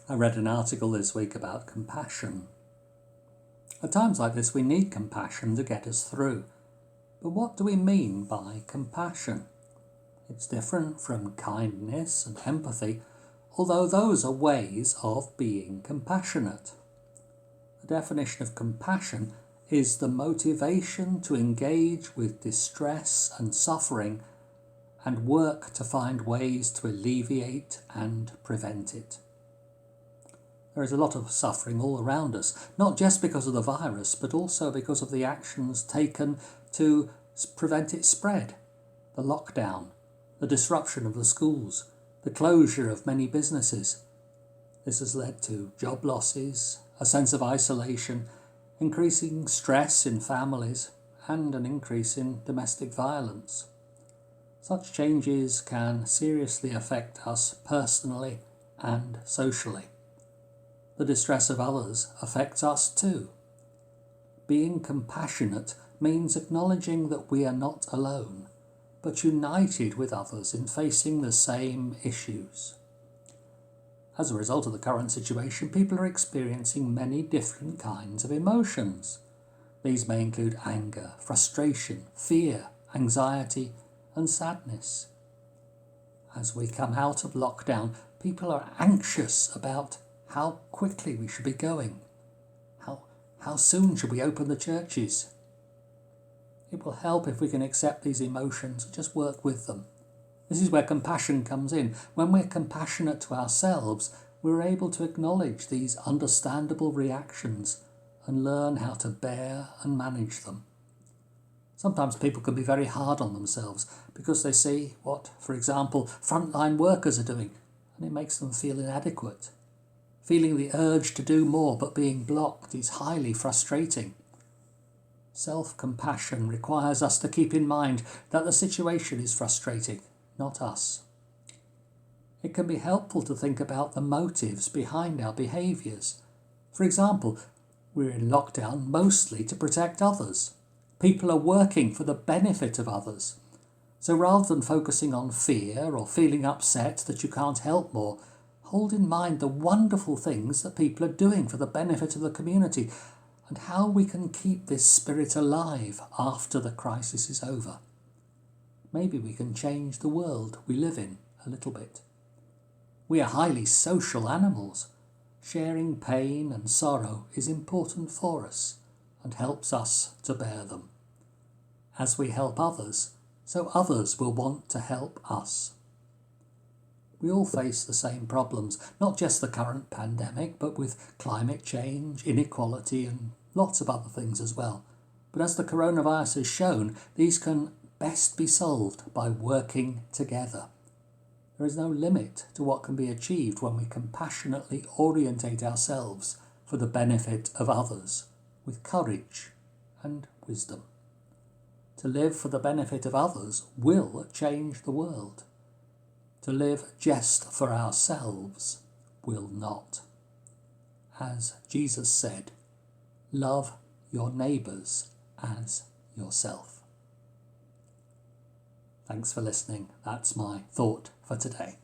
I read an article this week about compassion. At times like this, we need compassion to get us through. But what do we mean by compassion? It's different from kindness and empathy, although those are ways of being compassionate. The definition of compassion is the motivation to engage with distress and suffering and work to find ways to alleviate and prevent it. There is a lot of suffering all around us, not just because of the virus, but also because of the actions taken to prevent its spread. The lockdown, the disruption of the schools, the closure of many businesses. This has led to job losses, a sense of isolation, increasing stress in families, and an increase in domestic violence. Such changes can seriously affect us personally and socially. The distress of others affects us too. Being compassionate means acknowledging that we are not alone, but united with others in facing the same issues. As a result of the current situation, people are experiencing many different kinds of emotions. These may include anger, frustration, fear, anxiety, and sadness. As we come out of lockdown, people are anxious about how quickly we should be going. How soon should we open the churches? It will help if we can accept these emotions and just work with them. This is where compassion comes in. When we're compassionate to ourselves, we're able to acknowledge these understandable reactions and learn how to bear and manage them. Sometimes people can be very hard on themselves because they see what, for example, frontline workers are doing, and it makes them feel inadequate. Feeling the urge to do more but being blocked is highly frustrating. Self-compassion requires us to keep in mind that the situation is frustrating, not us. It can be helpful to think about the motives behind our behaviours. For example, we're in lockdown mostly to protect others. People are working for the benefit of others. So rather than focusing on fear or feeling upset that you can't help more, hold in mind the wonderful things that people are doing for the benefit of the community and how we can keep this spirit alive after the crisis is over. Maybe we can change the world we live in a little bit. We are highly social animals. Sharing pain and sorrow is important for us and helps us to bear them. As we help others, so others will want to help us. We all face the same problems, not just the current pandemic, but with climate change, inequality, and lots of other things as well. But as the coronavirus has shown, these can best be solved by working together. There is no limit to what can be achieved when we compassionately orientate ourselves for the benefit of others, with courage and wisdom. To live for the benefit of others will change the world. To live just for ourselves will not. As Jesus said, love your neighbours as yourself. Thanks for listening. That's my thought for today.